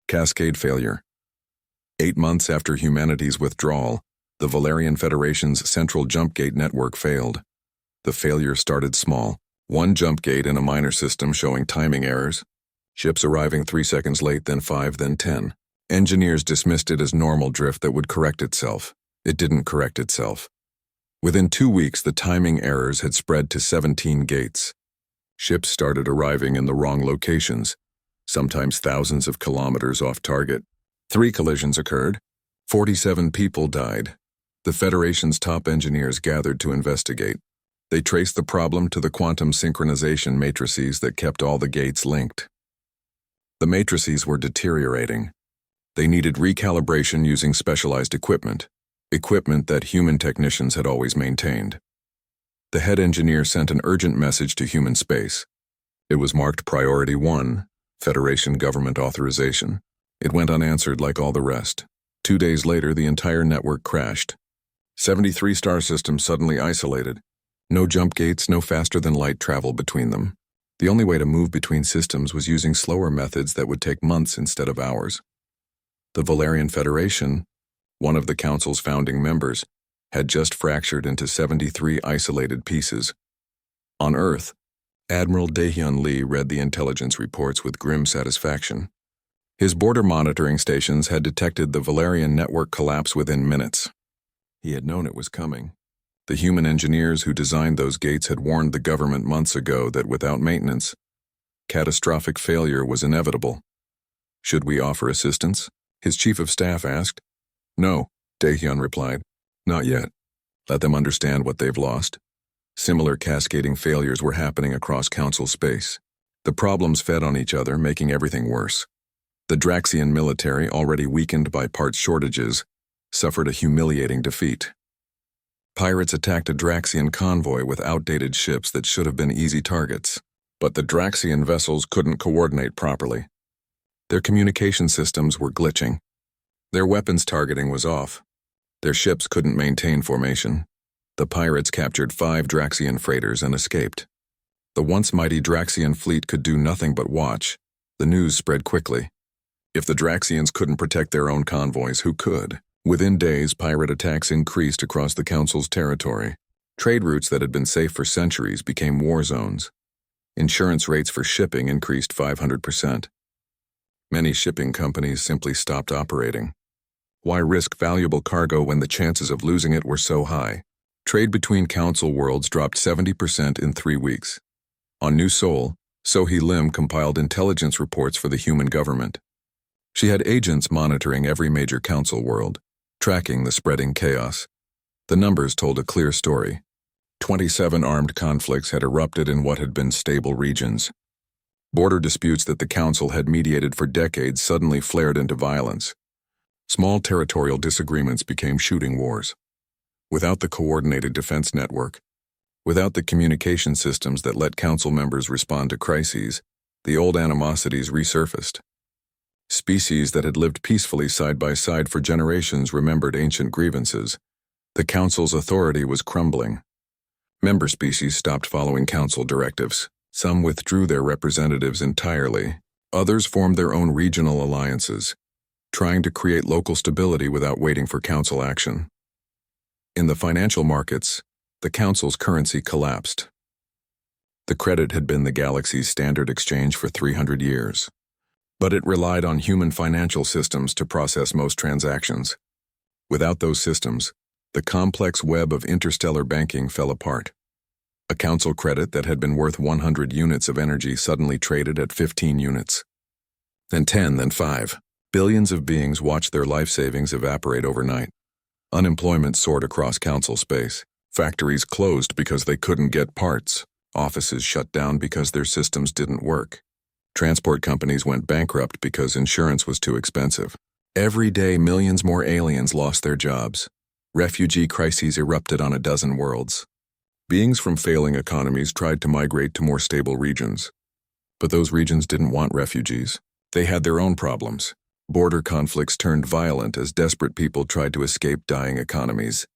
Cascade failure. 8 months after humanity's withdrawal, the Valerian Federation's central jump gate network failed. The failure started small. One jump gate in a minor system showing timing errors. Ships arriving 3 seconds late, then 5, then 10. Engineers dismissed it as normal drift that would correct itself. It didn't correct itself. Within 2 weeks, the timing errors had spread to 17 gates. Ships started arriving in the wrong locations, sometimes thousands of kilometers off target. 3 collisions occurred. 47 people died. The Federation's top engineers gathered to investigate. They traced the problem to the quantum synchronization matrices that kept all the gates linked. The matrices were deteriorating. They needed recalibration using specialized equipment that human technicians had always maintained. The head engineer sent an urgent message to human space. It was marked Priority 1, Federation Government Authorization. It went unanswered like all the rest. 2 days later, the entire network crashed. 73 star systems suddenly isolated. No jump gates, no faster-than-light travel between them. The only way to move between systems was using slower methods that would take months instead of hours. The Valerian Federation, one of the Council's founding members, had just fractured into 73 isolated pieces. On Earth, Admiral Daehyun Lee read the intelligence reports with grim satisfaction. His border monitoring stations had detected the Valerian network collapse within minutes. He had known it was coming. The human engineers who designed those gates had warned the government months ago that without maintenance, catastrophic failure was inevitable. Should we offer assistance? His chief of staff asked. No, Daehyun replied. Not yet. Let them understand what they've lost. Similar cascading failures were happening across Council space. The problems fed on each other, making everything worse. The Draxian military, already weakened by parts shortages, suffered a humiliating defeat. Pirates attacked a Draxian convoy with outdated ships that should have been easy targets, but the Draxian vessels couldn't coordinate properly. Their communication systems were glitching. Their weapons targeting was off. Their ships couldn't maintain formation. The pirates captured 5 Draxian freighters and escaped. The once mighty Draxian fleet could do nothing but watch. The news spread quickly. If the Draxians couldn't protect their own convoys, who could? Within days, pirate attacks increased across the Council's territory. Trade routes that had been safe for centuries became war zones. Insurance rates for shipping increased 500%. Many shipping companies simply stopped operating. Why risk valuable cargo when the chances of losing it were so high? Trade between Council worlds dropped 70% in 3 weeks. On New Sol, So-hee Lim compiled intelligence reports for the human government. She had agents monitoring every major Council world, tracking the spreading chaos. The numbers told a clear story. 27 armed conflicts had erupted in what had been stable regions. Border disputes that the Council had mediated for decades suddenly flared into violence. Small territorial disagreements became shooting wars. Without the coordinated defense network, without the communication systems that let Council members respond to crises, the old animosities resurfaced. Species that had lived peacefully side by side for generations remembered ancient grievances. The Council's authority was crumbling. Member species stopped following Council directives. Some withdrew their representatives entirely. Others formed their own regional alliances, trying to create local stability without waiting for Council action. In the financial markets, the Council's currency collapsed. The credit had been the galaxy's standard exchange for 300 years. But it relied on human financial systems to process most transactions. Without those systems, the complex web of interstellar banking fell apart. A Council credit that had been worth 100 units of energy suddenly traded at 15 units. Then 10, then 5. Billions of beings watched their life savings evaporate overnight. Unemployment soared across Council space. Factories closed because they couldn't get parts. Offices shut down because their systems didn't work. Transport companies went bankrupt because insurance was too expensive. Every day, millions more aliens lost their jobs. Refugee crises erupted on a dozen worlds. Beings from failing economies tried to migrate to more stable regions. But those regions didn't want refugees. They had their own problems. Border conflicts turned violent as desperate people tried to escape dying economies.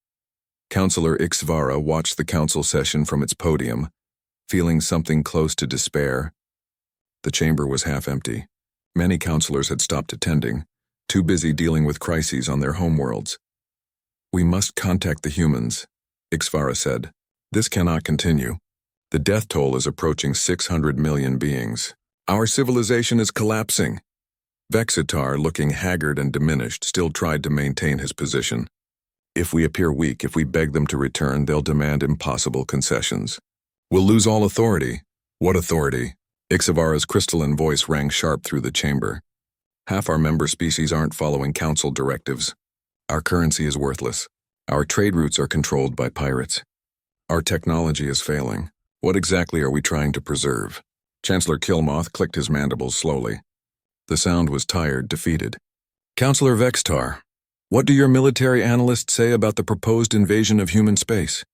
Councillor Ixvara watched the Council session from its podium, feeling something close to despair. The chamber was half empty. Many counselors had stopped attending, too busy dealing with crises on their homeworlds. "We must contact the humans," Ixvara said. "This cannot continue. The death toll is approaching 600 million beings. Our civilization is collapsing." Vexitar, looking haggard and diminished, still tried to maintain his position. "If we appear weak, if we beg them to return, they'll demand impossible concessions. We'll lose all authority." "What authority?" Ixvara's crystalline voice rang sharp through the chamber. "Half our member species aren't following council directives. Our currency is worthless. Our trade routes are controlled by pirates. Our technology is failing. What exactly are we trying to preserve?" Chancellor Killmoth clicked his mandibles slowly. The sound was tired, defeated. "Counselor Vextar, what do your military analysts say about the proposed invasion of human space?"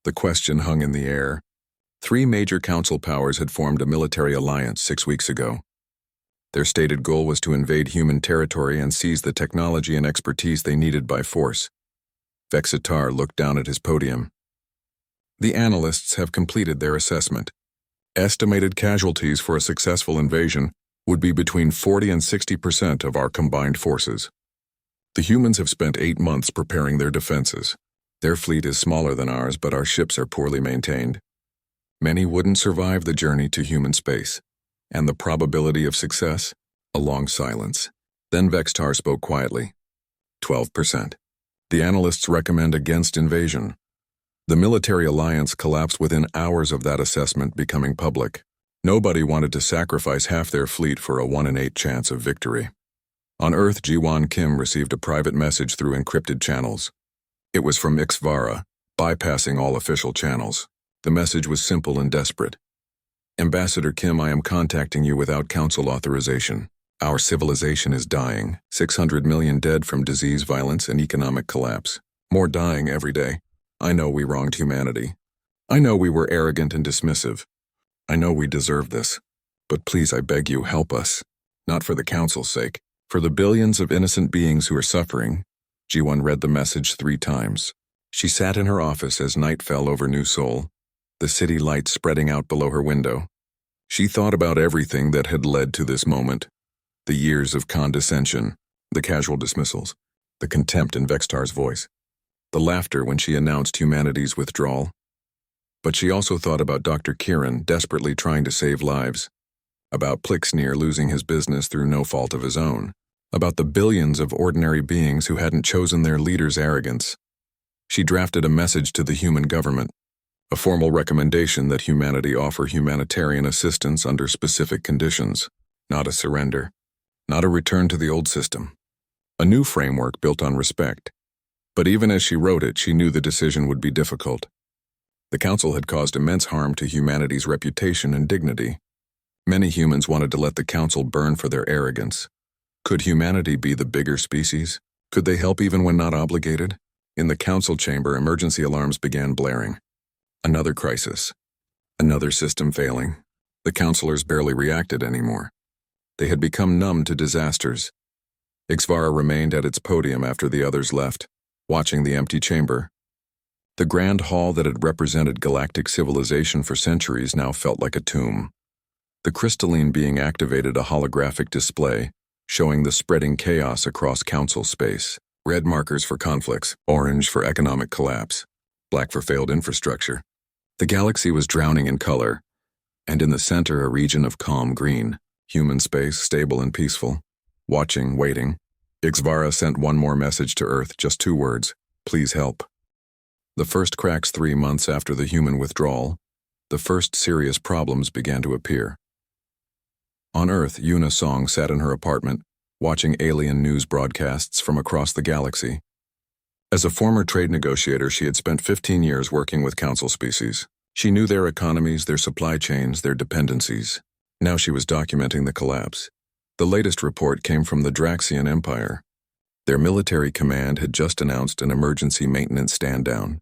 The question hung in the air. 3 major council powers had formed a military alliance 6 weeks ago. Their stated goal was to invade human territory and seize the technology and expertise they needed by force. Vexitar looked down at his podium. "The analysts have completed their assessment. Estimated casualties for a successful invasion would be between 40 and 60% of our combined forces. The humans have spent 8 months preparing their defenses. Their fleet is smaller than ours, but our ships are poorly maintained. Many wouldn't survive the journey to human space. And the probability of success? A long silence. Then Vextar spoke quietly. 12%. The analysts recommend against invasion. The military alliance collapsed within hours of that assessment becoming public. Nobody wanted to sacrifice half their fleet for a 1 in 8 chance of victory. On Earth, Jiwan Kim received a private message through encrypted channels. It was from Ixvara, bypassing all official channels. The message was simple and desperate. "Ambassador Kim, I am contacting you without council authorization. Our civilization is dying. 600 million dead from disease, violence, and economic collapse. More dying every day. I know we wronged humanity. I know we were arrogant and dismissive. I know we deserve this. But please, I beg you, help us. Not for the council's sake. For the billions of innocent beings who are suffering." Jiwan read the message 3 times. She sat in her office as night fell over New Seoul, the city lights spreading out below her window. She thought about everything that had led to this moment. The years of condescension, the casual dismissals, the contempt in Vextar's voice, the laughter when she announced humanity's withdrawal. But she also thought about Dr. Kieran desperately trying to save lives, about Plixnir losing his business through no fault of his own, about the billions of ordinary beings who hadn't chosen their leader's arrogance. She drafted a message to the human government, a formal recommendation that humanity offer humanitarian assistance under specific conditions, not a surrender, not a return to the old system. A new framework built on respect. But even as she wrote it, she knew the decision would be difficult. The council had caused immense harm to humanity's reputation and dignity. Many humans wanted to let the council burn for their arrogance. Could humanity be the bigger species? Could they help even when not obligated? In the council chamber, emergency alarms began blaring. Another crisis. Another system failing. The councilors barely reacted anymore. They had become numb to disasters. Ixvara remained at its podium after the others left, watching the empty chamber. The grand hall that had represented galactic civilization for centuries now felt like a tomb. The crystalline being activated a holographic display, showing the spreading chaos across council space. Red markers for conflicts, orange for economic collapse, black for failed infrastructure. The galaxy was drowning in color, and in the center a region of calm green, human space stable and peaceful. Watching, waiting, Ixvara sent one more message to Earth, just 2 words: please help. The first cracks 3 months after the human withdrawal, the first serious problems began to appear. On Earth, Yuna Song sat in her apartment, watching alien news broadcasts from across the galaxy. As a former trade negotiator, she had spent 15 years working with council species. She knew their economies, their supply chains, their dependencies. Now she was documenting the collapse. The latest report came from the Draxian Empire. Their military command had just announced an emergency maintenance stand-down.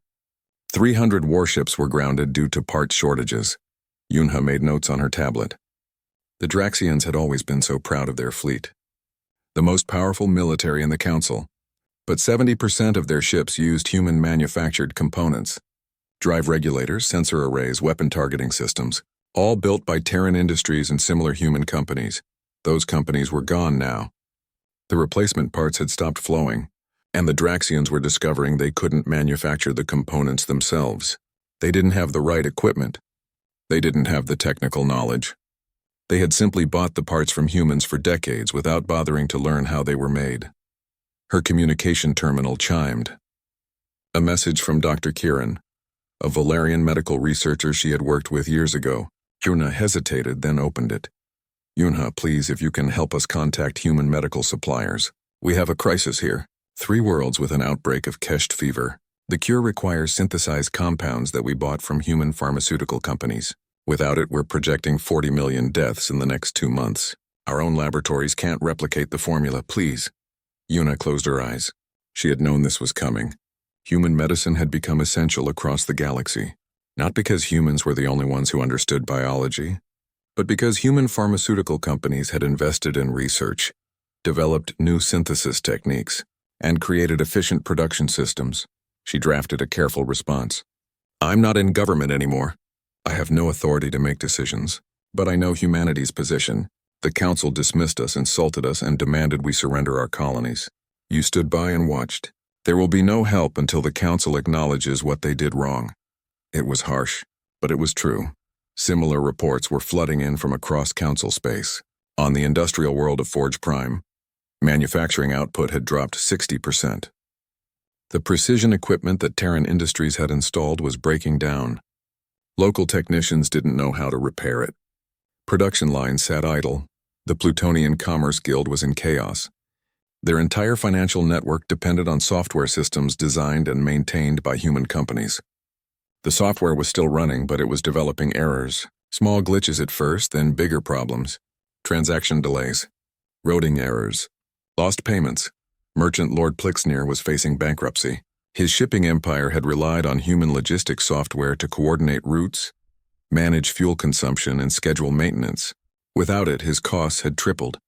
300 warships were grounded due to parts shortages. Yunha made notes on her tablet. The Draxians had always been so proud of their fleet. The most powerful military in the council. But 70% of their ships used human-manufactured components. Drive regulators, sensor arrays, weapon targeting systems, all built by Terran Industries and similar human companies. Those companies were gone now. The replacement parts had stopped flowing, and the Draxians were discovering they couldn't manufacture the components themselves. They didn't have the right equipment. They didn't have the technical knowledge. They had simply bought the parts from humans for decades without bothering to learn how they were made. Her communication terminal chimed. A message from Dr. Kieran, a Valerian medical researcher she had worked with years ago. Yuna hesitated, then opened it. Yunha, please, if you can help us contact human medical suppliers. We have a crisis here. 3 worlds with an outbreak of Kesht fever. The cure requires synthesized compounds that we bought from human pharmaceutical companies. Without it, we're projecting 40 million deaths in the next 2 months. Our own laboratories can't replicate the formula, please. Yuna closed her eyes. She had known this was coming. Human medicine had become essential across the galaxy. Not because humans were the only ones who understood biology, but because human pharmaceutical companies had invested in research, developed new synthesis techniques, and created efficient production systems. She drafted a careful response. I'm not in government anymore. I have no authority to make decisions, but I know humanity's position. The council dismissed us, insulted us, and demanded we surrender our colonies. You stood by and watched. There will be no help until the council acknowledges what they did wrong. It was harsh, but it was true. Similar reports were flooding in from across council space. On the industrial world of Forge Prime, manufacturing output had dropped 60%. The precision equipment that Terran Industries had installed was breaking down. Local technicians didn't know how to repair it. Production lines sat idle. The Plutonian Commerce Guild was in chaos. Their entire financial network depended on software systems designed and maintained by human companies. The software was still running, but it was developing errors. Small glitches at first, then bigger problems. Transaction delays. Routing errors. Lost payments. Merchant Lord Plixnir was facing bankruptcy. His shipping empire had relied on human logistics software to coordinate routes, manage fuel consumption, and schedule maintenance. Without it, his costs had tripled.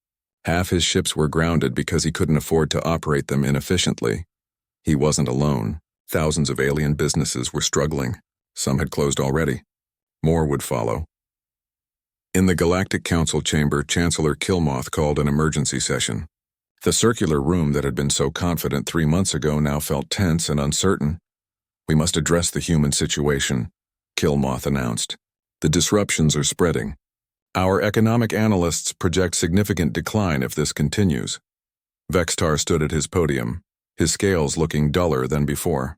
Half his ships were grounded because he couldn't afford to operate them inefficiently. He wasn't alone. Thousands of alien businesses were struggling. Some had closed already. More would follow. In the Galactic Council chamber, Chancellor Killmoth called an emergency session. The circular room that had been so confident 3 months ago now felt tense and uncertain. We must address the human situation, Killmoth announced. The disruptions are spreading. Our economic analysts project significant decline if this continues. Vextar stood at his podium, his scales looking duller than before.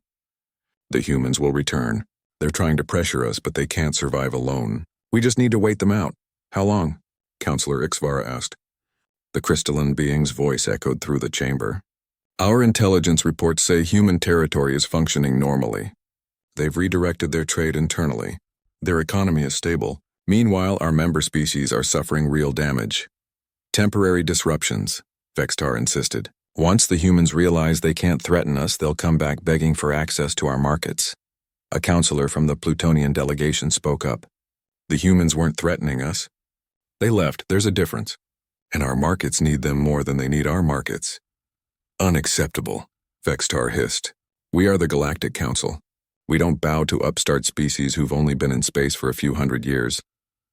The humans will return. They're trying to pressure us, but they can't survive alone. We just need to wait them out. How long? Counselor Ixvara asked. The crystalline being's voice echoed through the chamber. Our intelligence reports say human territory is functioning normally. They've redirected their trade internally. Their economy is stable. Meanwhile, our member species are suffering real damage. Temporary disruptions, Vextar insisted. Once the humans realize they can't threaten us, they'll come back begging for access to our markets. A counselor from the Plutonian delegation spoke up. The humans weren't threatening us. They left. There's a difference. And our markets need them more than they need our markets. Unacceptable, Vextar hissed. We are the Galactic Council. We don't bow to upstart species who've only been in space for a few hundred years.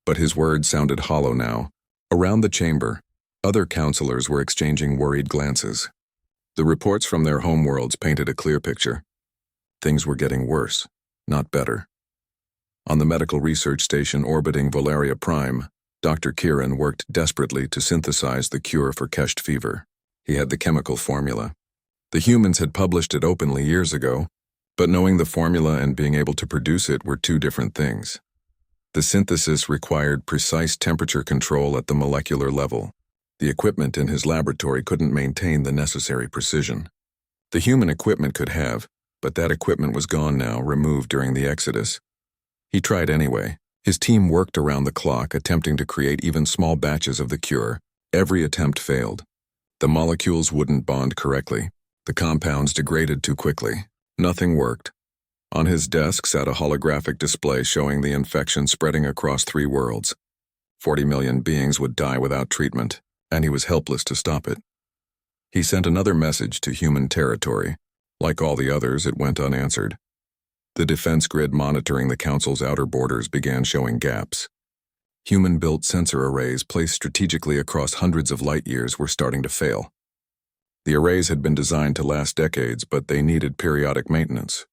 But his words sounded hollow now. Around the chamber, other counselors were exchanging worried glances. The reports from their homeworlds painted a clear picture. Things were getting worse, not better. On the medical research station orbiting Valeria Prime, Dr. Kieran worked desperately to synthesize the cure for Kesht fever. He had the chemical formula. The humans had published it openly years ago, but knowing the formula and being able to produce it were 2 different things. The synthesis required precise temperature control at the molecular level. The equipment in his laboratory couldn't maintain the necessary precision. The human equipment could have, but that equipment was gone now, removed during the Exodus. He tried anyway. His team worked around the clock, attempting to create even small batches of the cure. Every attempt failed. The molecules wouldn't bond correctly. The compounds degraded too quickly. Nothing worked. On his desk sat a holographic display showing the infection spreading across 3 worlds. 40 million beings would die without treatment, and he was helpless to stop it. He sent another message to human territory. Like all the others, it went unanswered. The defense grid monitoring the council's outer borders began showing gaps. Human-built sensor arrays placed strategically across hundreds of light-years were starting to fail. The arrays had been designed to last decades, but they needed periodic maintenance.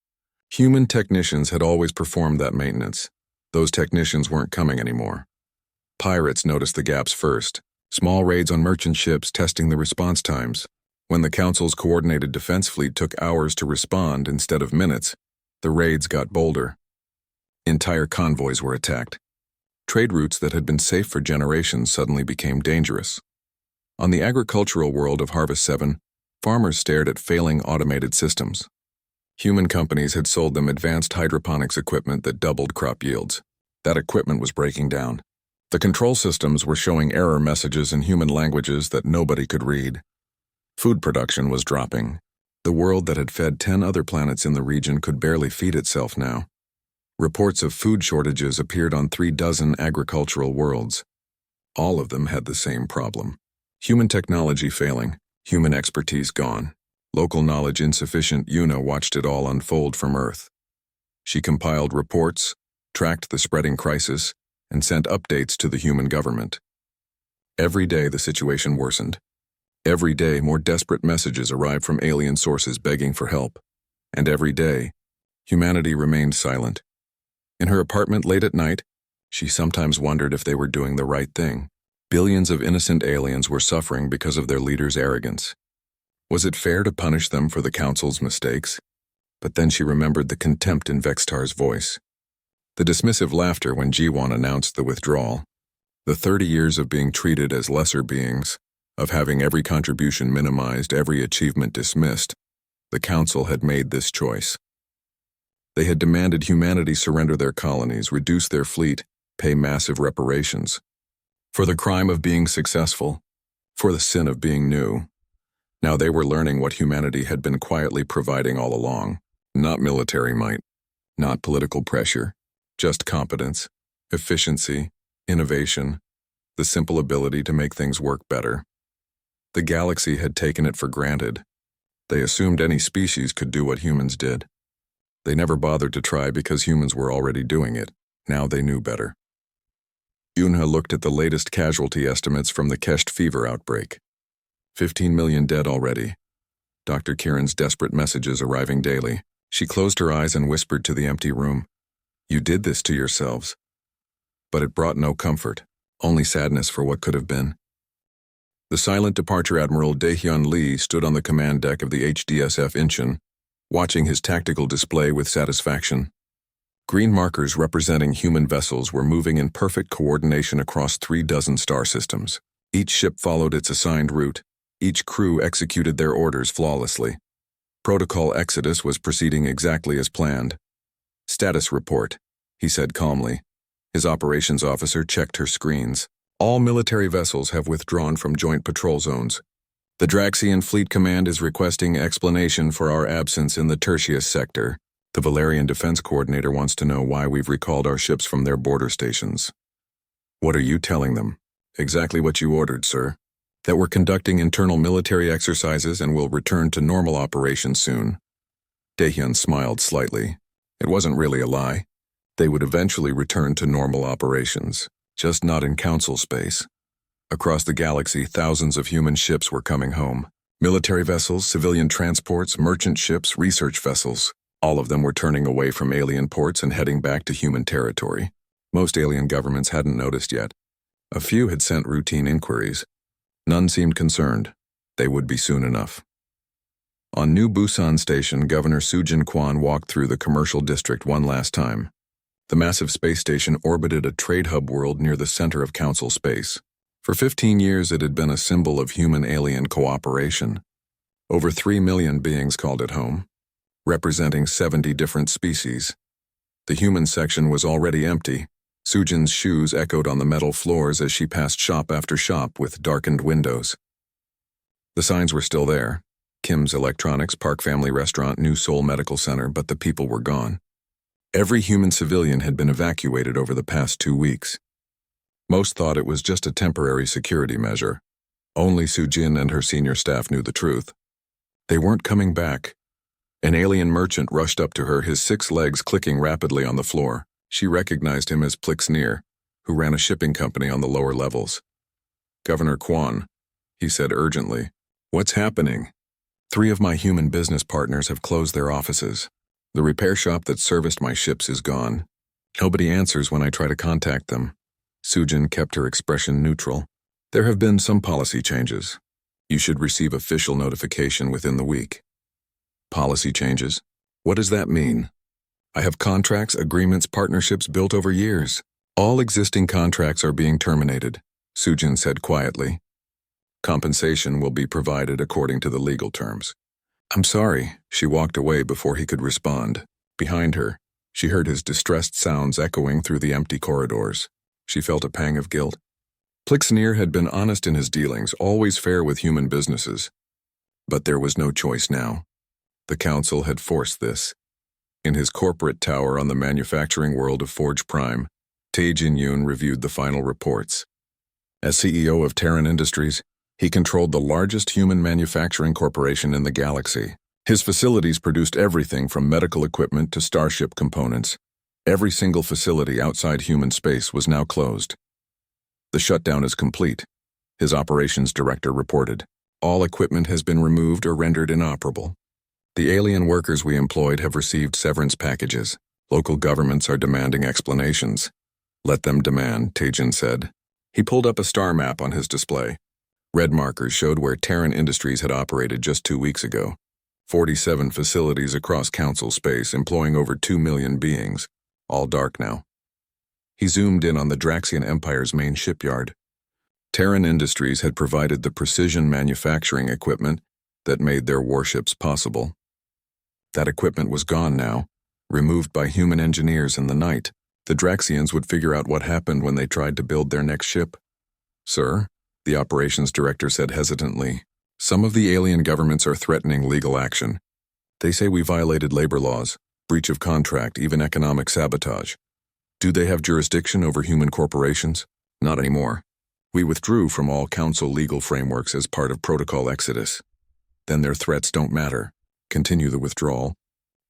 Human technicians had always performed that maintenance. Those technicians weren't coming anymore. Pirates noticed the gaps first. Small raids on merchant ships testing the response times. When the Council's coordinated defense fleet took hours to respond instead of minutes, the raids got bolder. Entire convoys were attacked. Trade routes that had been safe for generations suddenly became dangerous. On the agricultural world of Harvest 7, farmers stared at failing automated systems. Human companies had sold them advanced hydroponics equipment that doubled crop yields. That equipment was breaking down. The control systems were showing error messages in human languages that nobody could read. Food production was dropping. The world that had fed 10 other planets in the region could barely feed itself now. Reports of food shortages appeared on 36 agricultural worlds. All of them had the same problem. Human technology failing, human expertise gone. Local knowledge insufficient. Una watched it all unfold from Earth. She compiled reports, tracked the spreading crisis, and sent updates to the human government. Every day the situation worsened. Every day more desperate messages arrived from alien sources begging for help. And every day, humanity remained silent. In her apartment late at night, she sometimes wondered if they were doing the right thing. Billions of innocent aliens were suffering because of their leaders' arrogance. Was it fair to punish them for the Council's mistakes? But then she remembered the contempt in Vextar's voice. The dismissive laughter when G1 announced the withdrawal. The 30 years of being treated as lesser beings, of having every contribution minimized, every achievement dismissed. The Council had made this choice. They had demanded humanity surrender their colonies, reduce their fleet, pay massive reparations. For the crime of being successful, for the sin of being new. Now they were learning what humanity had been quietly providing all along. Not military might, not political pressure, just competence, efficiency, innovation, the simple ability to make things work better. The galaxy had taken it for granted. They assumed any species could do what humans did. They never bothered to try because humans were already doing it. Now they knew better. Yunha looked at the latest casualty estimates from the Kesht fever outbreak. 15 million dead already. Dr. Kieran's desperate messages arriving daily. She closed her eyes and whispered to the empty room. You did this to yourselves. But it brought no comfort, only sadness for what could have been. The silent departure Admiral Daehyun Lee stood on the command deck of the HDSF Incheon, watching his tactical display with satisfaction. Green markers representing human vessels were moving in perfect coordination across 36 star systems. Each ship followed its assigned route. Each crew executed their orders flawlessly. Protocol Exodus was proceeding exactly as planned. Status report, he said calmly. His operations officer checked her screens. All military vessels have withdrawn from joint patrol zones. The Draxian Fleet Command is requesting explanation for our absence in the Tertius sector. The Valerian Defense Coordinator wants to know why we've recalled our ships from their border stations. What are you telling them? Exactly what you ordered, sir. That we're conducting internal military exercises and will return to normal operations soon. Daehyun smiled slightly. It wasn't really a lie. They would eventually return to normal operations, just not in Council space. Across the galaxy, thousands of human ships were coming home. Military vessels, civilian transports, merchant ships, research vessels. All of them were turning away from alien ports and heading back to human territory. Most alien governments hadn't noticed yet. A few had sent routine inquiries. None seemed concerned. They would be soon enough. On New Busan Station, Governor Sujin Kwan walked through the commercial district one last time. The massive space station orbited a trade hub world near the center of Council space. For 15 years it had been a symbol of human-alien cooperation. Over 3 million beings called it home, representing 70 different species. The human section was already empty. Sujin's shoes echoed on the metal floors as she passed shop after shop with darkened windows. The signs were still there. Kim's Electronics, Park Family Restaurant, New Seoul Medical Center, but the people were gone. Every human civilian had been evacuated over the past 2 weeks. Most thought it was just a temporary security measure. Only Sujin and her senior staff knew the truth. They weren't coming back. An alien merchant rushed up to her, his 6 legs clicking rapidly on the floor. She recognized him as Plixnir. who ran a shipping company on the lower levels. "Governor Quan," he said urgently, "what's happening?" "3 of my human business partners have closed their offices. The repair shop that serviced my ships is gone. Nobody answers when I try to contact them." Sujin kept her expression neutral. "There have been some policy changes. You should receive official notification within the week." "Policy changes? What does that mean?" "I have contracts, agreements, partnerships built over years. All existing contracts are being terminated," Sujin said quietly. "Compensation will be provided according to the legal terms." "I'm sorry." She walked away before he could respond. Behind her, she heard his distressed sounds echoing through the empty corridors. She felt a pang of guilt. Plixnir had been honest in his dealings, always fair with human businesses. But there was no choice now. The council had forced this. In his corporate tower on the manufacturing world of Forge Prime, Tae Jin-yoon reviewed the final reports. As CEO of Terran Industries, he controlled the largest human manufacturing corporation in the galaxy. His facilities produced everything from medical equipment to starship components. Every single facility outside human space was now closed. "The shutdown is complete," his operations director reported. "All equipment has been removed or rendered inoperable. The alien workers we employed have received severance packages. Local governments are demanding explanations." "Let them demand," Taejin said. He pulled up a star map on his display. Red markers showed where Terran Industries had operated just 2 weeks ago. 47 facilities across Council space employing over 2 million beings, all dark now. He zoomed in on the Draxian Empire's main shipyard. Terran Industries had provided the precision manufacturing equipment that made their warships possible. That equipment was gone now, removed by human engineers in the night. The Draxians would figure out what happened when they tried to build their next ship. "Sir," the operations director said hesitantly, "some of the alien governments are threatening legal action. They say we violated labor laws, breach of contract, even economic sabotage. Do they have jurisdiction over human corporations? Not anymore. We withdrew from all council legal frameworks as part of Protocol Exodus. Then their threats don't matter. Continue the withdrawal.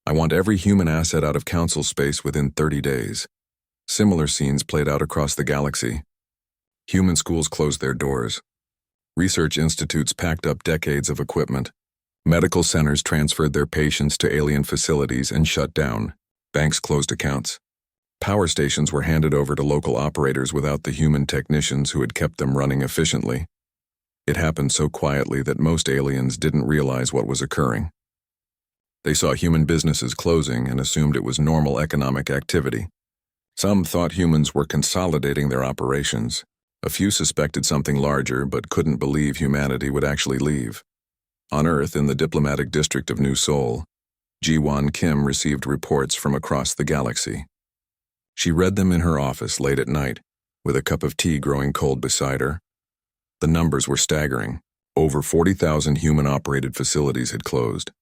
I want every human asset out of council space within 30 days. Similar scenes played out across the galaxy. Human schools closed their doors. Research institutes packed up decades of equipment. Medical centers transferred their patients to alien facilities and shut down. Banks closed accounts. Power stations were handed over to local operators without the human technicians who had kept them running efficiently. It happened so quietly that most aliens didn't realize what was occurring. They saw human businesses closing and assumed it was normal economic activity. Some thought humans were consolidating their operations. A few suspected something larger but couldn't believe humanity would actually leave. On Earth, in the diplomatic district of New Seoul, Ji-won Kim received reports from across the galaxy. She read them in her office late at night, with a cup of tea growing cold beside her. The numbers were staggering. Over 40,000 human-operated facilities had closed.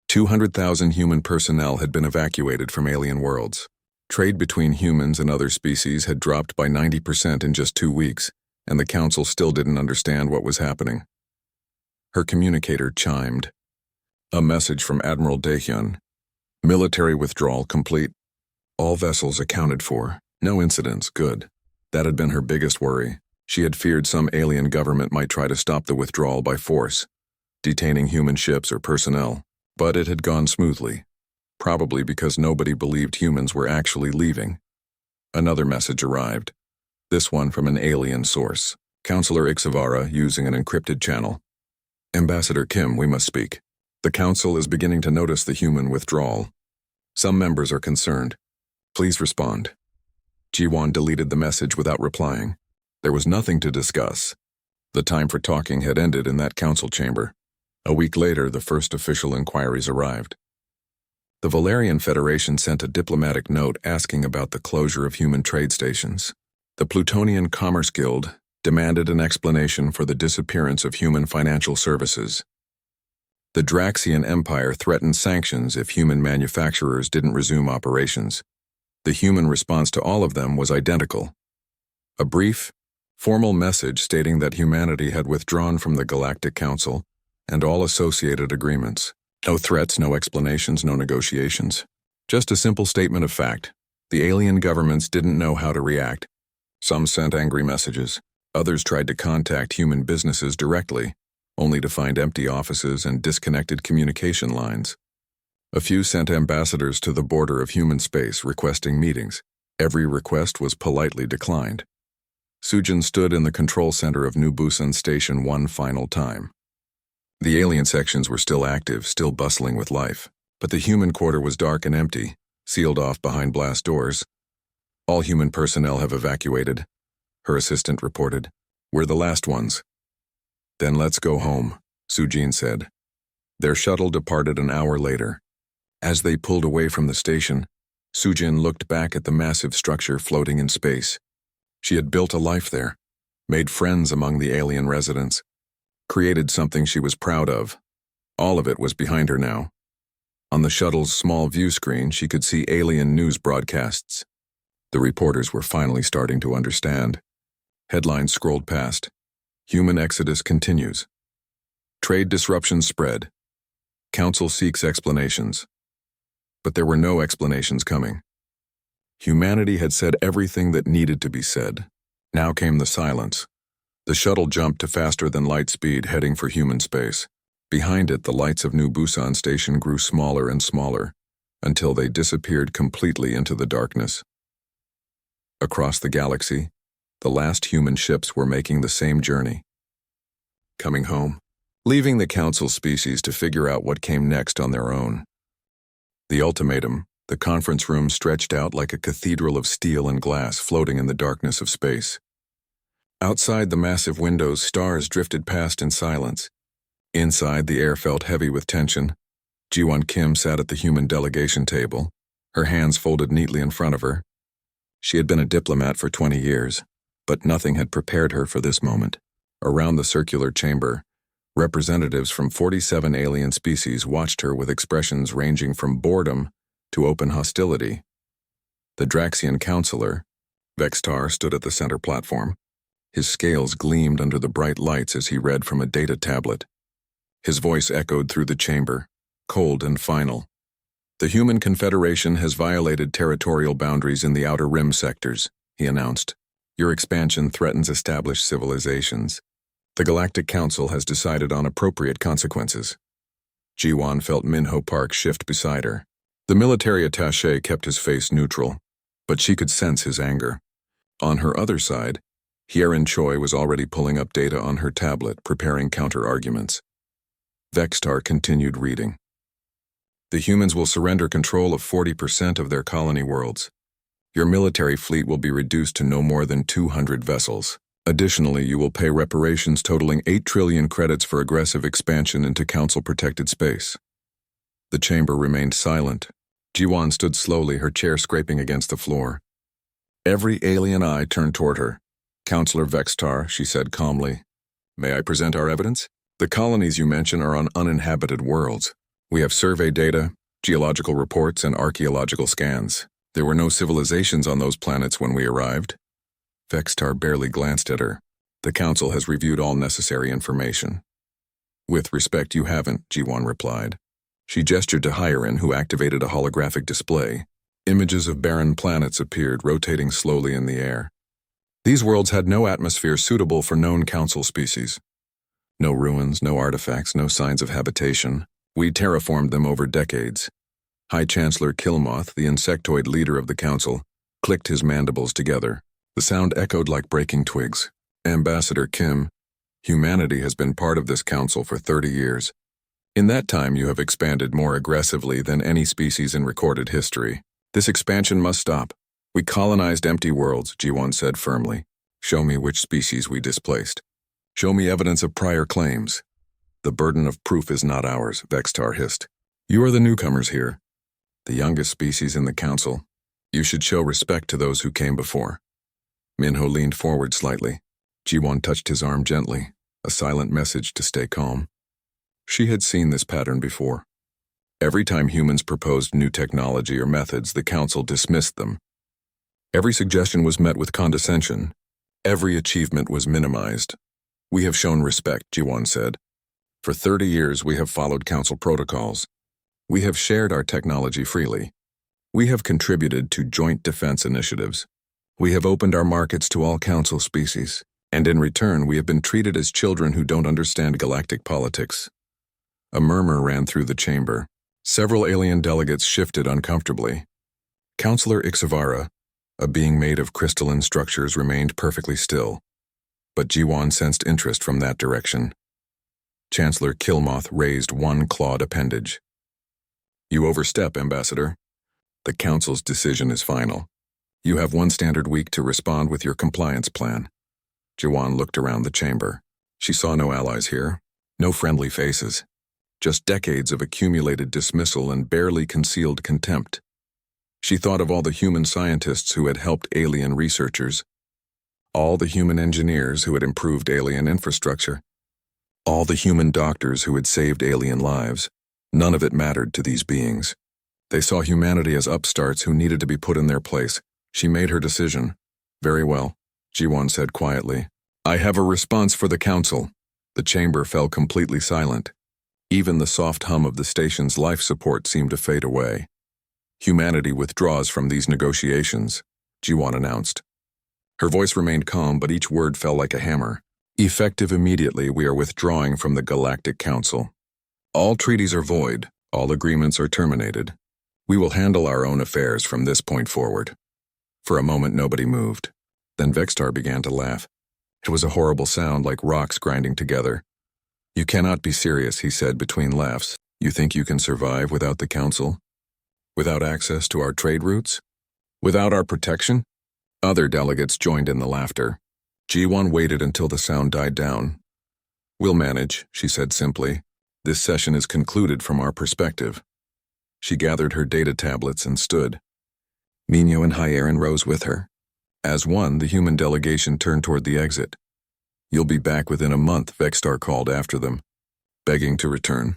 200,000 human personnel had been evacuated from alien worlds. Trade between humans and other species had dropped by 90% in just 2 weeks, and the Council still didn't understand what was happening. Her communicator chimed. A message from Admiral Daehyun. "Military withdrawal complete. All vessels accounted for. No incidents, good." That had been her biggest worry. She had feared some alien government might try to stop the withdrawal by force, detaining human ships or personnel. But it had gone smoothly, probably because nobody believed humans were actually leaving. Another message arrived, this one from an alien source, Counselor Ixavara using an encrypted channel. "Ambassador Kim, we must speak. The Council is beginning to notice the human withdrawal. Some members are concerned. Please respond." Ji-won deleted the message without replying. There was nothing to discuss. The time for talking had ended in that council chamber. A week later, the first official inquiries arrived. The Valerian Federation sent a diplomatic note asking about the closure of human trade stations. The Plutonian Commerce Guild demanded an explanation for the disappearance of human financial services. The Draxian Empire threatened sanctions if human manufacturers didn't resume operations. The human response to all of them was identical. A brief, formal message stating that humanity had withdrawn from the Galactic Council and all associated agreements. No threats, no explanations, no negotiations. Just a simple statement of fact. The alien governments didn't know how to react, Some sent angry messages. Others tried to contact human businesses directly, only to find empty offices and disconnected communication lines. A few sent ambassadors to the border of human space requesting meetings. Every request was politely declined. Sujin stood in the control center of New Busan Station one final time. The alien sections were still active, still bustling with life, but the human quarter was dark and empty, sealed off behind blast doors. All human personnel have evacuated, her assistant reported. We're the last ones. Then let's go home, Sujin said. Their shuttle departed an hour later. As they pulled away from the station, Sujin looked back at the massive structure floating in space. She had built a life there, made friends among the alien residents, created something she was proud of. All of it was behind her now. On the shuttle's small view screen, she could see alien news broadcasts. The reporters were finally starting to understand. Headlines scrolled past. Human exodus continues. Trade disruptions spread. Council seeks explanations. But there were no explanations coming. Humanity had said everything that needed to be said. Now came the silence. The shuttle jumped to faster than light speed, heading for human space. Behind it, the lights of New Busan Station grew smaller and smaller, until they disappeared completely into the darkness. Across the galaxy, the last human ships were making the same journey. Coming home, leaving the Council species to figure out what came next on their own. The ultimatum, the conference room stretched out like a cathedral of steel and glass floating in the darkness of space. Outside the massive windows, stars drifted past in silence. Inside, the air felt heavy with tension. Jiwon Kim sat at the human delegation table, her hands folded neatly in front of her. She had been a diplomat for 20 years, but nothing had prepared her for this moment. Around the circular chamber, representatives from 47 alien species watched her with expressions ranging from boredom to open hostility. The Draxian counselor, Vextar, stood at the center platform. His scales gleamed under the bright lights as he read from a data tablet. His voice echoed through the chamber, cold and final. The Human Confederation has violated territorial boundaries in the Outer Rim sectors, he announced. Your expansion threatens established civilizations. The Galactic Council has decided on appropriate consequences. Jiwon felt Minho Park shift beside her. The military attaché kept his face neutral, but she could sense his anger. On her other side, Hyerin Choi was already pulling up data on her tablet, preparing counter-arguments. Vextar continued reading. The humans will surrender control of 40% of their colony worlds. Your military fleet will be reduced to no more than 200 vessels. Additionally, you will pay reparations totaling 8 trillion credits for aggressive expansion into Council-protected space. The chamber remained silent. Jiwon stood slowly, her chair scraping against the floor. Every alien eye turned toward her. Counselor Vextar, she said calmly. May I present our evidence? The colonies you mention are on uninhabited worlds. We have survey data, geological reports, and archaeological scans. There were no civilizations on those planets when we arrived. Vextar barely glanced at her. The Council has reviewed all necessary information. With respect, you haven't, Jiwon replied. She gestured to Hyerin, who activated a holographic display. Images of barren planets appeared, rotating slowly in the air. These worlds had no atmosphere suitable for known Council species. No ruins, no artifacts, no signs of habitation. We terraformed them over decades. High Chancellor Killmoth, the insectoid leader of the Council, clicked his mandibles together. The sound echoed like breaking twigs. Ambassador Kim, humanity has been part of this Council for 30 years. In that time, you have expanded more aggressively than any species in recorded history. This expansion must stop. We colonized empty worlds, Jiwon said firmly. Show me which species we displaced. Show me evidence of prior claims. The burden of proof is not ours, Vextar hissed. You are the newcomers here, the youngest species in the Council. You should show respect to those who came before. Minho leaned forward slightly. Jiwon touched his arm gently, a silent message to stay calm. She had seen this pattern before. Every time humans proposed new technology or methods, the Council dismissed them. Every suggestion was met with condescension. Every achievement was minimized. We have shown respect, Jiwon said. For 30 years, we have followed Council protocols. We have shared our technology freely. We have contributed to joint defense initiatives. We have opened our markets to all council species, and in return we have been treated as children who don't understand galactic politics. A murmur ran through the chamber. Several alien delegates shifted uncomfortably. Counselor Ixavara, a being made of crystalline structures, remained perfectly still, but Jiwan sensed interest from that direction. Chancellor Killmoth raised one clawed appendage. You overstep, Ambassador. The Council's decision is final. You have one standard week to respond with your compliance plan. Jiwan looked around the chamber. She saw no allies here, no friendly faces, just decades of accumulated dismissal and barely concealed contempt. She thought of all the human scientists who had helped alien researchers, all the human engineers who had improved alien infrastructure, all the human doctors who had saved alien lives. None of it mattered to these beings. They saw humanity as upstarts who needed to be put in their place. She made her decision. Very well, Jiwan said quietly. I have a response for the Council. The chamber fell completely silent. Even the soft hum of the station's life support seemed to fade away. Humanity withdraws from these negotiations, Jiwan announced. Her voice remained calm, but each word fell like a hammer. Effective immediately, we are withdrawing from the Galactic Council. All treaties are void, all agreements are terminated. We will handle our own affairs from this point forward. For a moment nobody moved. Then Vextar began to laugh. It was a horrible sound, like rocks grinding together. You cannot be serious, he said between laughs. You think you can survive without the Council? Without access to our trade routes? Without our protection? Other delegates joined in the laughter. Jiwan waited until the sound died down. We'll manage, she said simply. This session is concluded from our perspective. She gathered her data tablets and stood. Minho and Hyerin rose with her. As one, the human delegation turned toward the exit. You'll be back within a month, Vextar called after them, begging to return.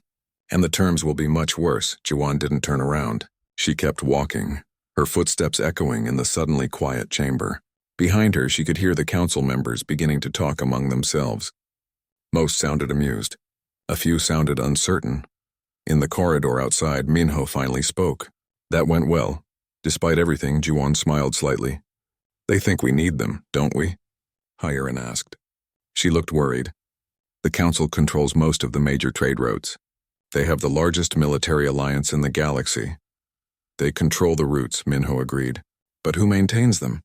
And the terms will be much worse. Jiwan didn't turn around. She kept walking, her footsteps echoing in the suddenly quiet chamber. Behind her, she could hear the council members beginning to talk among themselves. Most sounded amused. A few sounded uncertain. In the corridor outside, Minho finally spoke. That went well. Despite everything, Jiwan smiled slightly. They think we need them, don't we? Hyerin asked. She looked worried. The Council controls most of the major trade routes. They have the largest military alliance in the galaxy. They control the routes, Minho agreed. But who maintains them?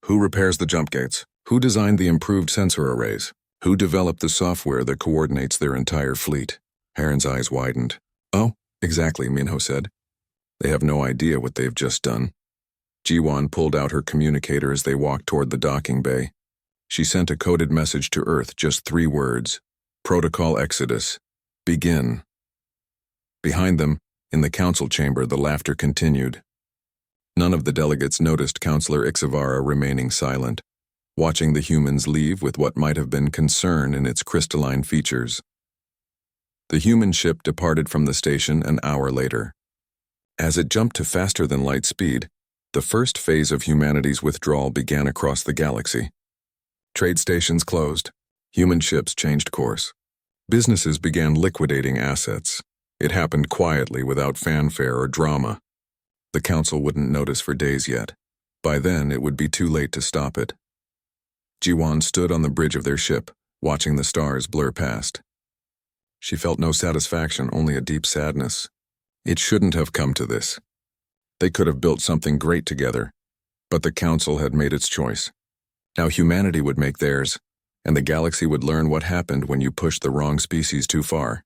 Who repairs the jump gates? Who designed the improved sensor arrays? Who developed the software that coordinates their entire fleet? Heron's eyes widened. Oh, exactly, Minho said. They have no idea what they've just done. Jiwan pulled out her communicator as they walked toward the docking bay. She sent a coded message to Earth, just 3 words. Protocol Exodus. Begin. Behind them, in the council chamber, the laughter continued. None of the delegates noticed Counselor Ixavara remaining silent, watching the humans leave with what might have been concern in its crystalline features. The human ship departed from the station an hour later. As it jumped to faster than light speed, the first phase of humanity's withdrawal began across the galaxy. Trade stations closed. Human ships changed course. Businesses began liquidating assets. It happened quietly, without fanfare or drama. The Council wouldn't notice for days yet. By then, it would be too late to stop it. Jiwan stood on the bridge of their ship, watching the stars blur past. She felt no satisfaction, only a deep sadness. It shouldn't have come to this. They could have built something great together, but the Council had made its choice. Now humanity would make theirs, and the galaxy would learn what happened when you pushed the wrong species too far.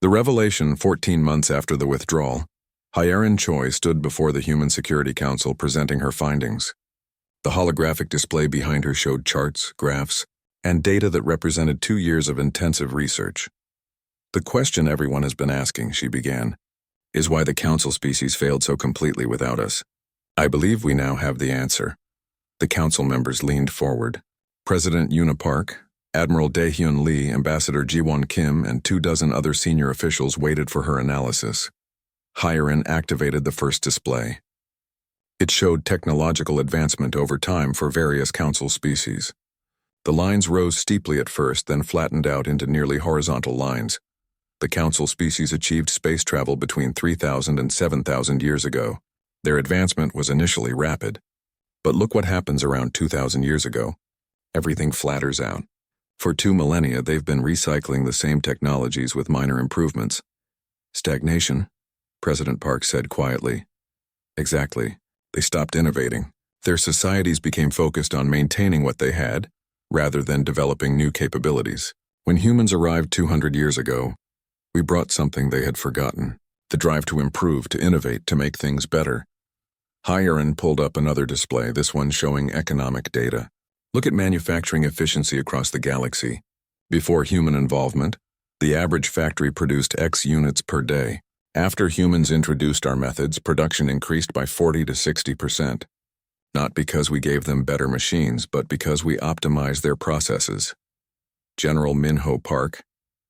The revelation 14 months after the withdrawal, Hyerin Choi stood before the Human Security Council presenting her findings. The holographic display behind her showed charts, graphs, and data that represented 2 years of intensive research. The question everyone has been asking, she began, is why the Council species failed so completely without us. I believe we now have the answer. The Council members leaned forward. President Yuna Park, Admiral Daehyun Lee, Ambassador Jiwon Kim, and 24 other senior officials waited for her analysis. Hyerin activated the first display. It showed technological advancement over time for various Council species. The lines rose steeply at first, then flattened out into nearly horizontal lines. The Council species achieved space travel between 3,000 and 7,000 years ago. Their advancement was initially rapid. But look what happens around 2,000 years ago. Everything flatters out. For 2 millennia, they've been recycling the same technologies with minor improvements. Stagnation, President Park said quietly. Exactly. They stopped innovating. Their societies became focused on maintaining what they had, rather than developing new capabilities. When humans arrived 200 years ago, we brought something they had forgotten: the drive to improve, to innovate, to make things better. Hiren pulled up another display, this one showing economic data. Look at manufacturing efficiency across the galaxy. Before human involvement, the average factory produced X units per day. After humans introduced our methods, production increased by 40 to 60%. Not because we gave them better machines, but because we optimized their processes. General Minho Park,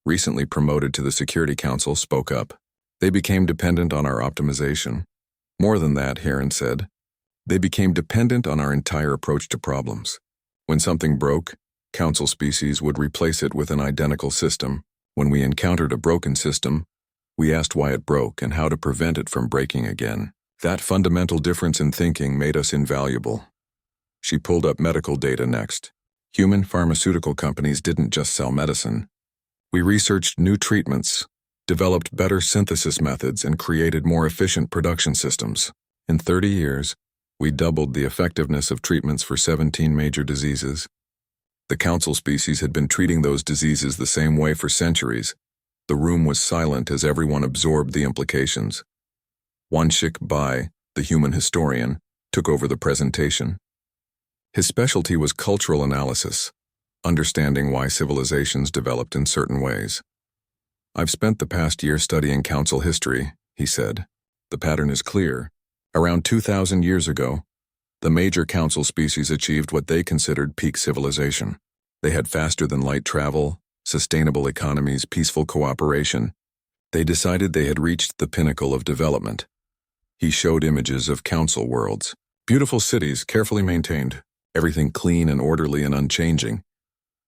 recently promoted to the Security Council, spoke up. They became dependent on our optimization. More than that, Hiren said. They became dependent on our entire approach to problems. When something broke, Council species would replace it with an identical system. When we encountered a broken system, we asked why it broke and how to prevent it from breaking again. That fundamental difference in thinking made us invaluable. She pulled up medical data next. Human pharmaceutical companies didn't just sell medicine. We researched new treatments, developed better synthesis methods, and created more efficient production systems. In 30 years, we doubled the effectiveness of treatments for 17 major diseases. The Council species had been treating those diseases the same way for centuries. The room was silent as everyone absorbed the implications. Wanshik Bai, the human historian, took over the presentation. His specialty was cultural analysis, understanding why civilizations developed in certain ways. I've spent the past year studying Council history, he said. The pattern is clear. Around 2,000 years ago, the major Council species achieved what they considered peak civilization. They had faster-than-light travel, sustainable economies, peaceful cooperation. They decided they had reached the pinnacle of development. He showed images of Council worlds. Beautiful cities, carefully maintained, everything clean and orderly and unchanging.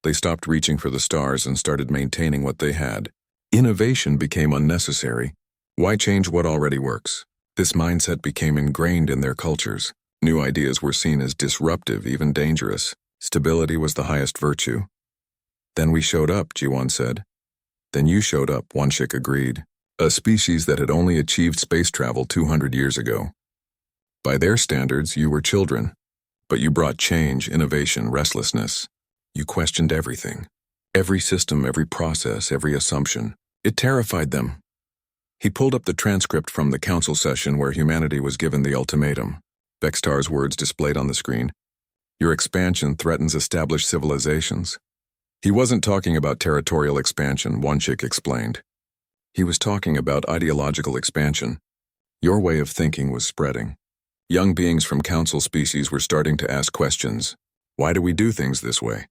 They stopped reaching for the stars and started maintaining what they had. Innovation became unnecessary. Why change what already works? This mindset became ingrained in their cultures. New ideas were seen as disruptive, even dangerous. Stability was the highest virtue. Then we showed up, Jiwon said. Then you showed up, Wanshik agreed. A species that had only achieved space travel 200 years ago. By their standards, you were children. But you brought change, innovation, restlessness. You questioned everything. Every system, every process, every assumption. It terrified them. He pulled up the transcript from the Council session where humanity was given the ultimatum. Vextar's words displayed on the screen. Your expansion threatens established civilizations. He wasn't talking about territorial expansion, Wanshik explained. He was talking about ideological expansion. Your way of thinking was spreading. Young beings from Council species were starting to ask questions. Why do we do things this way?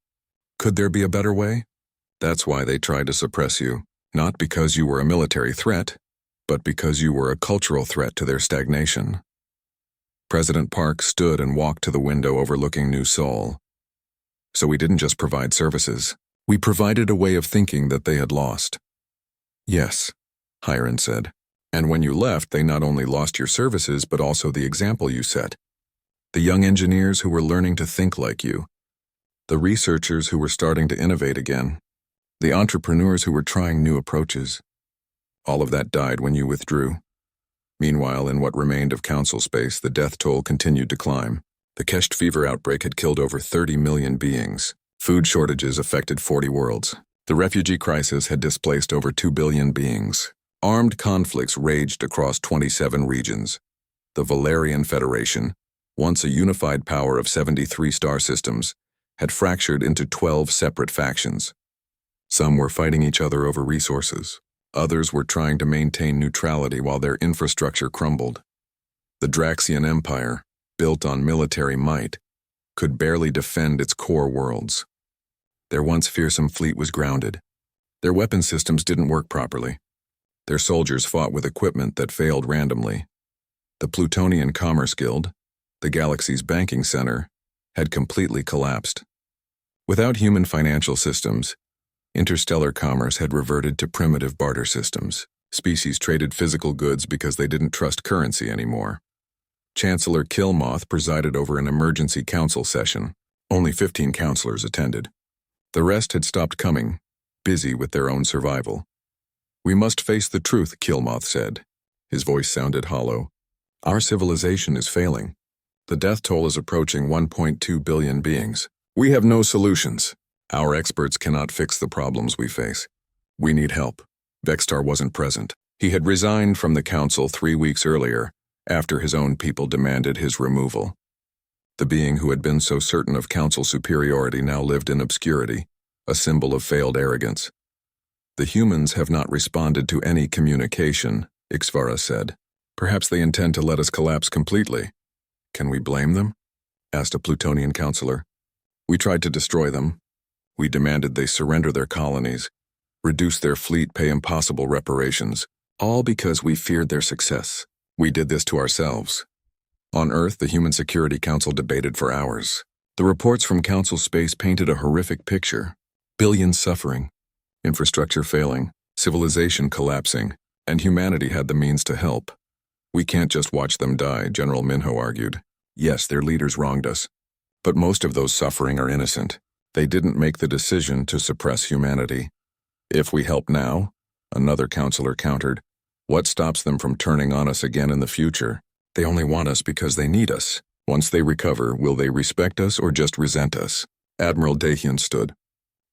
Could there be a better way? That's why they tried to suppress you, not because you were a military threat, but because you were a cultural threat to their stagnation. President Park stood and walked to the window overlooking New Seoul. So we didn't just provide services. We provided a way of thinking that they had lost. Yes, Hiren said. And when you left, they not only lost your services, but also the example you set. The young engineers who were learning to think like you. The researchers who were starting to innovate again. The entrepreneurs who were trying new approaches. All of that died when you withdrew. Meanwhile, in what remained of Council space, the death toll continued to climb. The Kesht fever outbreak had killed over 30 million beings. Food shortages affected 40 worlds. The refugee crisis had displaced over 2 billion beings. Armed conflicts raged across 27 regions. The Valerian Federation, once a unified power of 73 star systems, had fractured into 12 separate factions. Some were fighting each other over resources. Others were trying to maintain neutrality while their infrastructure crumbled. The Draxian Empire, built on military might, could barely defend its core worlds. Their once fearsome fleet was grounded. Their weapon systems didn't work properly. Their soldiers fought with equipment that failed randomly. The Plutonian Commerce Guild, the galaxy's banking center, had completely collapsed. Without human financial systems, interstellar commerce had reverted to primitive barter systems. Species traded physical goods because they didn't trust currency anymore. Chancellor Killmoth presided over an emergency council session. Only 15 counselors attended. The rest had stopped coming, busy with their own survival. "We must face the truth," Killmoth said. His voice sounded hollow. "Our civilization is failing. The death toll is approaching 1.2 billion beings. We have no solutions. Our experts cannot fix the problems we face. We need help." Vextar wasn't present. He had resigned from the council 3 weeks earlier, after his own people demanded his removal. The being who had been so certain of council superiority now lived in obscurity, a symbol of failed arrogance. "The humans have not responded to any communication," HFY said. "Perhaps they intend to let us collapse completely." "Can we blame them?" asked a Plutonian counselor. "We tried to destroy them. We demanded they surrender their colonies, reduce their fleet, pay impossible reparations, all because we feared their success. We did this to ourselves." On Earth, the Human Security Council debated for hours. The reports from Council Space painted a horrific picture. Billions suffering, infrastructure failing, civilization collapsing, and humanity had the means to help. "We can't just watch them die," General Minho argued. "Yes, their leaders wronged us, but most of those suffering are innocent. They didn't make the decision to suppress humanity. If we help now," another counselor countered, "what stops them from turning on us again in the future? They only want us because they need us. Once they recover, will they respect us or just resent us?" Admiral Dahian stood.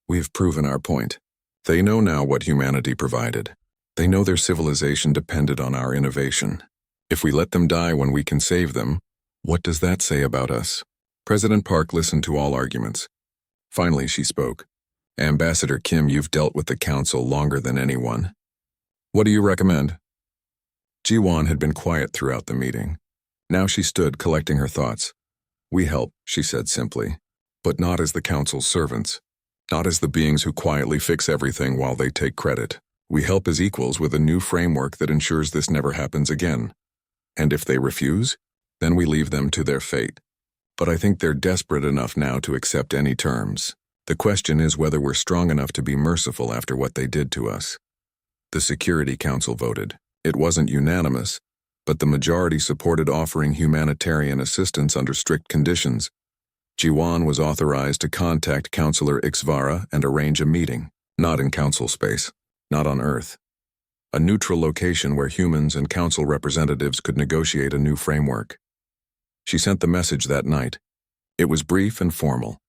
"We've proven our point. They know now what humanity provided. They know their civilization depended on our innovation. If we let them die when we can save them, what does that say about us?" President Park listened to all arguments. Finally, she spoke. "Ambassador Kim, you've dealt with the council longer than anyone. What do you recommend?" Ji-won had been quiet throughout the meeting. Now she stood, collecting her thoughts. "We help," she said simply, "but not as the council's servants. Not as the beings who quietly fix everything while they take credit. We help as equals with a new framework that ensures this never happens again. And if they refuse, then we leave them to their fate. But I think they're desperate enough now to accept any terms. The question is whether we're strong enough to be merciful after what they did to us." The Security Council voted. It wasn't unanimous, but the majority supported offering humanitarian assistance under strict conditions. Ji-won was authorized to contact Counselor HFY and arrange a meeting, not in council space, not on Earth. A neutral location where humans and council representatives could negotiate a new framework. She sent the message that night. It was brief and formal.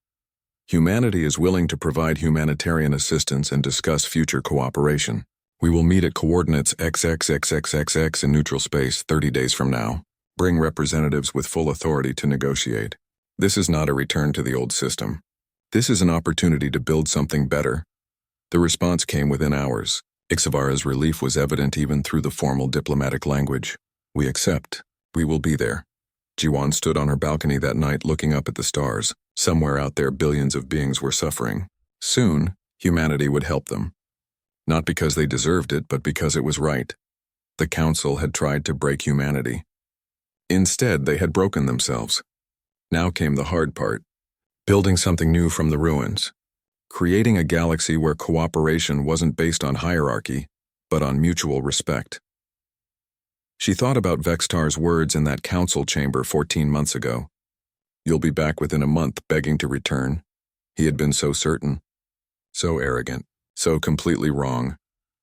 "Humanity is willing to provide humanitarian assistance and discuss future cooperation. We will meet at coordinates XXXXXX in neutral space 30 days from now. Bring representatives with full authority to negotiate. This is not a return to the old system. This is an opportunity to build something better." The response came within hours. HFY's relief was evident even through the formal diplomatic language. "We accept. We will be there." Ji-won stood on her balcony that night looking up at the stars. Somewhere out there, billions of beings were suffering. Soon, humanity would help them. Not because they deserved it, but because it was right. The council had tried to break humanity. Instead, they had broken themselves. Now came the hard part. Building something new from the ruins. Creating a galaxy where cooperation wasn't based on hierarchy, but on mutual respect. She thought about Vextar's words in that council chamber 14 months ago. "You'll be back within a month," begging to return. He had been so certain. So arrogant. So completely wrong.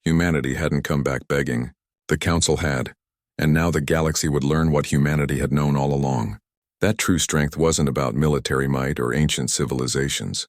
Humanity hadn't come back begging. The council had. And now the galaxy would learn what humanity had known all along. That true strength wasn't about military might or ancient civilizations.